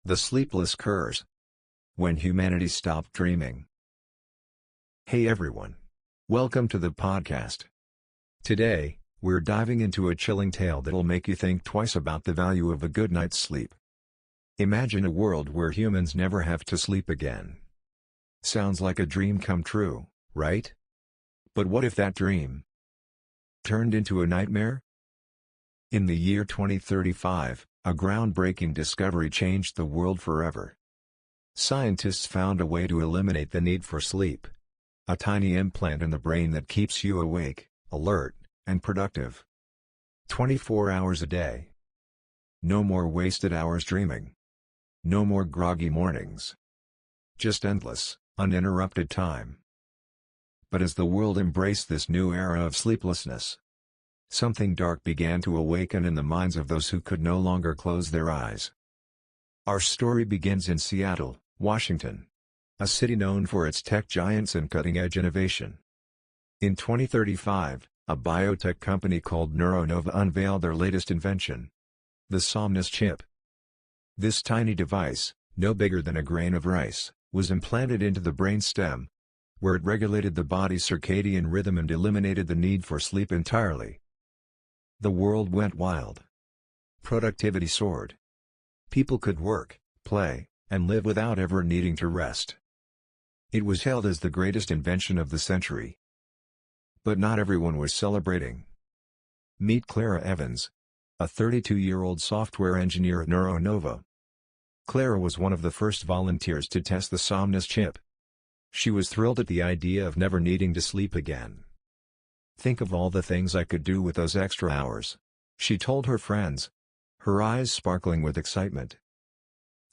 The Sleepless Curse. When humanity stopped dreaming. Hey everyone. Welcome to the podcast. Today, we're diving into a chilling tale that'll make you think twice about the value of a good night's sleep. Imagine a world where humans never have to sleep again. Sounds like a dream come true, right? But what if that dream turned into a nightmare? In the year 2035, a groundbreaking discovery changed the world forever. Scientists found a way to eliminate the need for sleep. A tiny implant in the brain that keeps you awake, alert, and productive. 24 hours a day. No more wasted hours dreaming. No more groggy mornings. Just endless, uninterrupted time. But as the world embraced this new era of sleeplessness, something dark began to awaken in the minds of those who could no longer close their eyes. Our story begins in Seattle, Washington, a city known for its tech giants and cutting-edge innovation. In 2035, a biotech company called NeuroNova unveiled their latest invention, the Somnus chip. This tiny device, no bigger than a grain of rice, was implanted into the brain stem, where it regulated the body's circadian rhythm and eliminated the need for sleep entirely. The world went wild. Productivity soared. People could work, play, and live without ever needing to rest. It was hailed as the greatest invention of the century. But not everyone was celebrating. Meet Clara Evans, a 32-year-old software engineer at NeuroNova. Clara was one of the first volunteers to test the Somnus chip. She was thrilled at the idea of never needing to sleep again. "Think of all the things I could do with those extra hours," she told her friends, her eyes sparkling with excitement.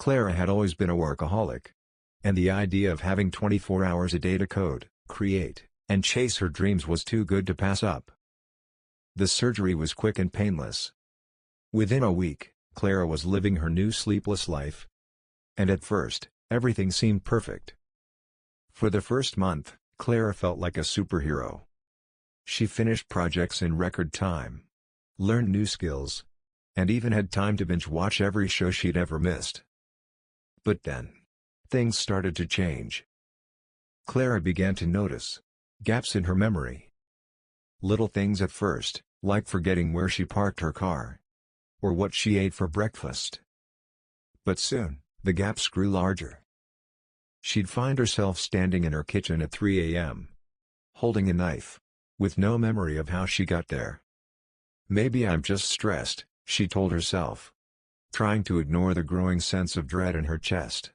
Clara had always been a workaholic, and the idea of having 24 hours a day to code, create, and chase her dreams was too good to pass up. The surgery was quick and painless. Within a week, Clara was living her new sleepless life. And at first, everything seemed perfect. For the first month, Clara felt like a superhero. She finished projects in record time, learned new skills, and even had time to binge-watch every show she'd ever missed. But then, things started to change. Clara began to notice gaps in her memory. Little things at first, like forgetting where she parked her car, or what she ate for breakfast. But soon, the gaps grew larger. She'd find herself standing in her kitchen at 3 a.m., holding a knife, with no memory of how she got there. "Maybe I'm just stressed," she told herself, trying to ignore the growing sense of dread in her chest.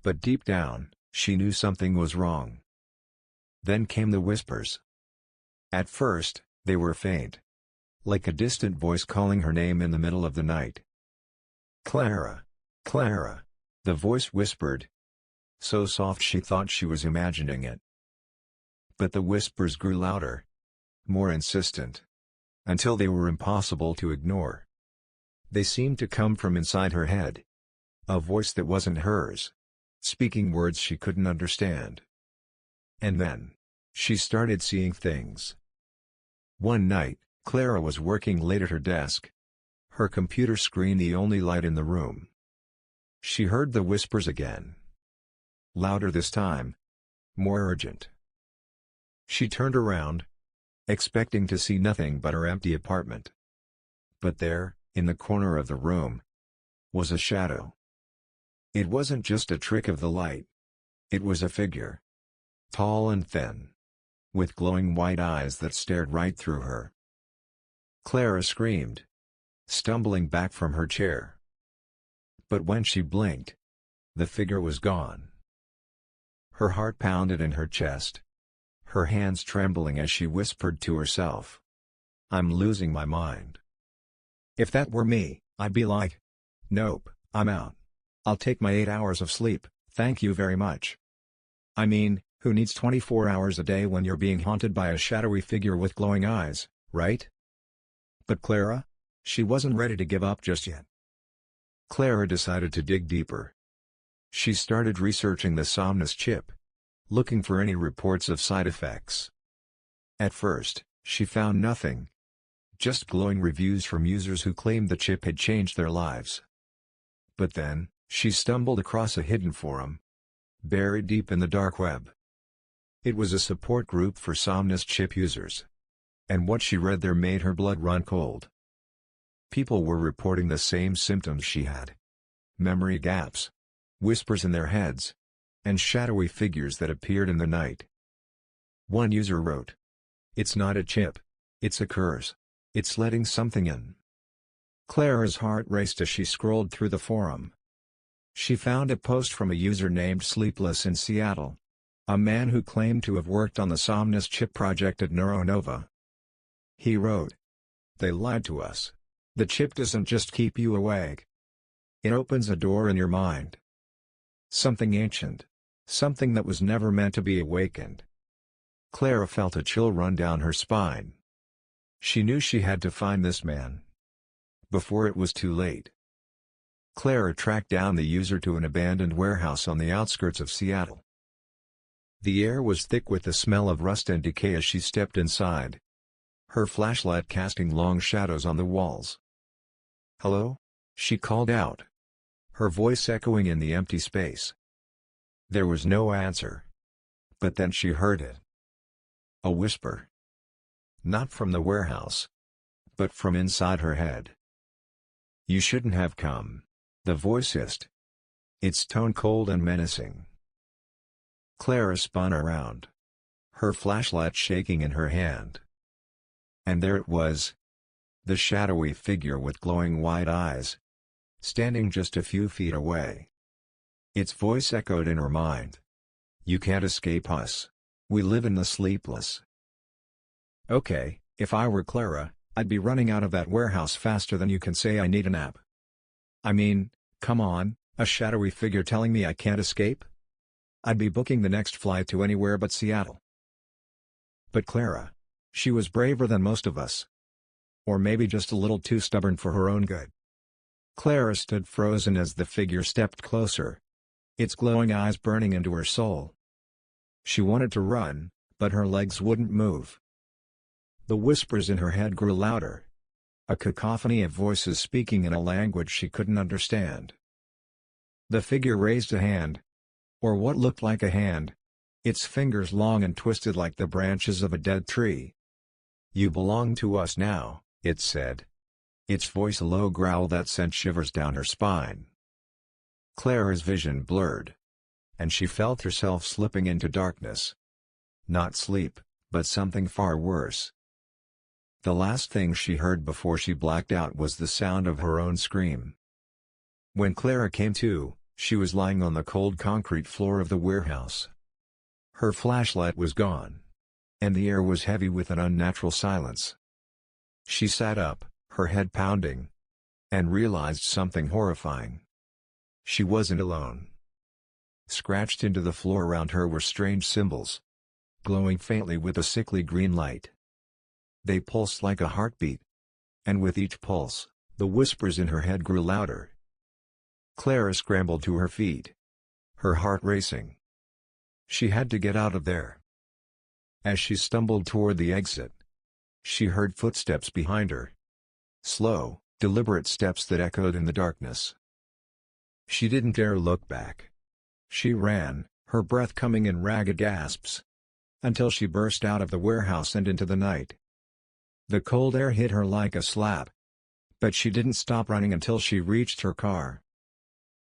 But deep down, she knew something was wrong. Then came the whispers. At first, they were faint, like a distant voice calling her name in the middle of the night. "Clara, Clara," the voice whispered, so soft she thought she was imagining it. But the whispers grew louder, more insistent, until they were impossible to ignore. They seemed to come from inside her head. A voice that wasn't hers, speaking words she couldn't understand. And then, she started seeing things. One night, Clara was working late at her desk, her computer screen the only light in the room. She heard the whispers again. Louder this time. More urgent. She turned around, expecting to see nothing but her empty apartment. But there, in the corner of the room, was a shadow. It wasn't just a trick of the light. It was a figure. Tall and thin, with glowing white eyes that stared right through her. Clara screamed, stumbling back from her chair. But when she blinked, the figure was gone. Her heart pounded in her chest, her hands trembling as she whispered to herself, "I'm losing my mind. If that were me, I'd be like, nope, I'm out. I'll take my 8 hours of sleep, thank you very much." I mean, who needs 24 hours a day when you're being haunted by a shadowy figure with glowing eyes, right? But Clara? She wasn't ready to give up just yet. Clara decided to dig deeper. She started researching the Somnus chip, looking for any reports of side effects. At first, she found nothing. Just glowing reviews from users who claimed the chip had changed their lives. But then, She stumbled across a hidden forum, buried deep in the dark web. It was a support group for Somnus chip users. And what she read there made her blood run cold. People were reporting the same symptoms she had. Memory gaps, whispers in their heads, and shadowy figures that appeared in the night. One user wrote, "It's not a chip. It's a curse. It's letting something in." Clara's heart raced as she scrolled through the forum. She found a post from a user named Sleepless in Seattle. A man who claimed to have worked on the Somnus chip project at Neuronova. He wrote, "They lied to us. The chip doesn't just keep you awake. It opens a door in your mind. Something ancient. Something that was never meant to be awakened." Clara felt a chill run down her spine. She knew she had to find this man before it was too late. Clara tracked down the user to an abandoned warehouse on the outskirts of Seattle. The air was thick with the smell of rust and decay as she stepped inside, her flashlight casting long shadows on the walls. "Hello?" she called out, her voice echoing in the empty space. There was no answer. But then she heard it. A whisper. Not from the warehouse, but from inside her head. "You shouldn't have come," the voice hissed, its tone cold and menacing. Clara spun around, her flashlight shaking in her hand. And there it was. The shadowy figure with glowing white eyes, standing just a few feet away. Its voice echoed in her mind. "You can't escape us. We live in the Sleepless." "Okay, if I were Clara, I'd be running out of that warehouse faster than you can say I need a nap. I mean, come on, a shadowy figure telling me I can't escape? I'd be booking the next flight to anywhere but Seattle." But Clara, she was braver than most of us. Or maybe just a little too stubborn for her own good. Clara stood frozen as the figure stepped closer, its glowing eyes burning into her soul. She wanted to run, but her legs wouldn't move. The whispers in her head grew louder. A cacophony of voices speaking in a language she couldn't understand. The figure raised a hand. Or what looked like a hand. Its fingers long and twisted like the branches of a dead tree. "You belong to us now," it said. Its voice a low growl that sent shivers down her spine. Clara's vision blurred. And she felt herself slipping into darkness. Not sleep, but something far worse. The last thing she heard before she blacked out was the sound of her own scream. When Clara came to, she was lying on the cold concrete floor of the warehouse. Her flashlight was gone. And the air was heavy with an unnatural silence. She sat up, her head pounding. And realized something horrifying. She wasn't alone. Scratched into the floor around her were strange symbols, glowing faintly with a sickly green light. They pulsed like a heartbeat. And with each pulse, the whispers in her head grew louder. Clara scrambled to her feet, her heart racing. She had to get out of there. As she stumbled toward the exit, she heard footsteps behind her. Slow, deliberate steps that echoed in the darkness. She didn't dare look back. She ran, her breath coming in ragged gasps, until she burst out of the warehouse and into the night. The cold air hit her like a slap. But she didn't stop running until she reached her car.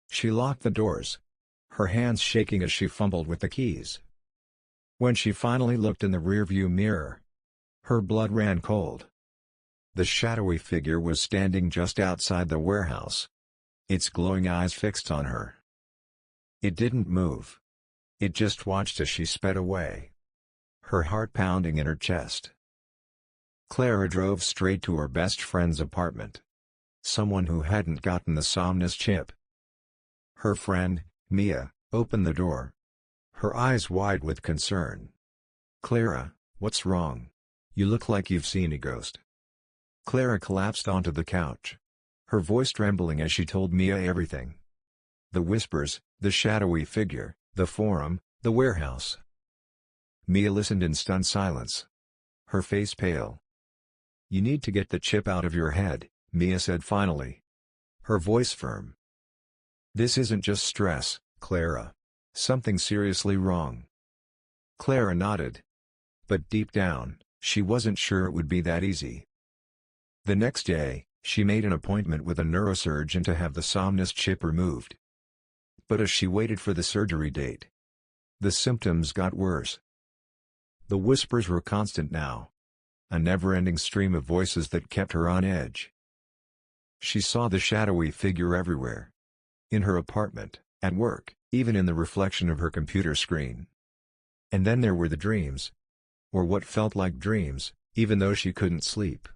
She locked the doors, her hands shaking as she fumbled with the keys. When she finally looked in the rearview mirror, her blood ran cold. The shadowy figure was standing just outside the warehouse, its glowing eyes fixed on her. It didn't move. It just watched as she sped away, her heart pounding in her chest. Clara drove straight to her best friend's apartment. Someone who hadn't gotten the Somnus chip. Her friend, Mia, opened the door, her eyes wide with concern. "Clara, what's wrong? You look like you've seen a ghost." Clara collapsed onto the couch, her voice trembling as she told Mia everything. The whispers, the shadowy figure, the forum, the warehouse. Mia listened in stunned silence, her face pale. "You need to get the chip out of your head," Mia said finally, her voice firm. This isn't just stress, Clara. Something seriously wrong. Clara nodded. But deep down, she wasn't sure it would be that easy. The next day, she made an appointment with a neurosurgeon to have the somnus chip removed. But as she waited for the surgery date, the symptoms got worse. The whispers were constant now. A never-ending stream of voices that kept her on edge. She saw the shadowy figure everywhere. In her apartment, at work, even in the reflection of her computer screen. And then there were the dreams. Or what felt like dreams, even though she couldn't sleep.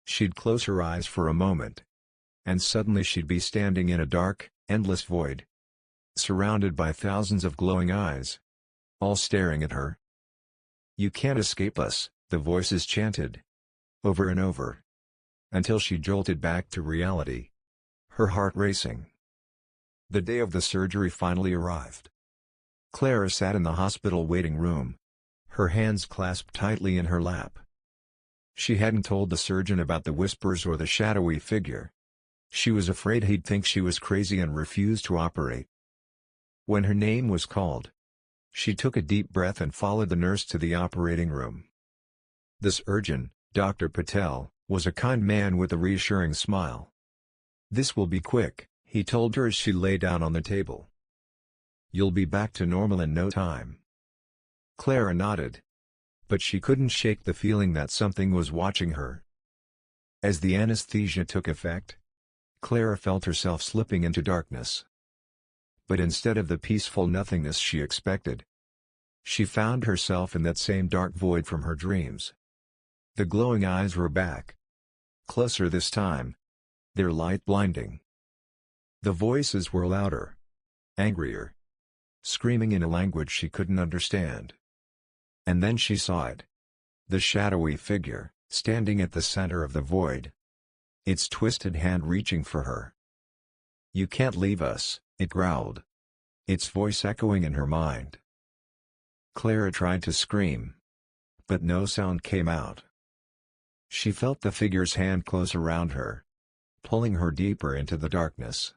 She'd close her eyes for a moment. And suddenly she'd be standing in a dark, endless void. Surrounded by thousands of glowing eyes. All staring at her. "You can't escape us," the voices chanted. Over and over. Until she jolted back to reality. Her heart racing. The day of the surgery finally arrived. Clara sat in the hospital waiting room. Her hands clasped tightly in her lap. She hadn't told the surgeon about the whispers or the shadowy figure. She was afraid he'd think she was crazy and refuse to operate. When her name was called, she took a deep breath and followed the nurse to the operating room. The surgeon, Dr. Patel, was a kind man with a reassuring smile. "This will be quick," he told her as she lay down on the table. "You'll be back to normal in no time." Clara nodded. But she couldn't shake the feeling that something was watching her. As the anesthesia took effect, Clara felt herself slipping into darkness. But instead of the peaceful nothingness she expected, she found herself in that same dark void from her dreams. The glowing eyes were back. Closer this time. Their light blinding. The voices were louder. Angrier. Screaming in a language she couldn't understand. And then she saw it. The shadowy figure, standing at the center of the void. Its twisted hand reaching for her. "You can't leave us," it growled. Its voice echoing in her mind. Clara tried to scream. But no sound came out. She felt the figure's hand close around her. Pulling her deeper into the darkness.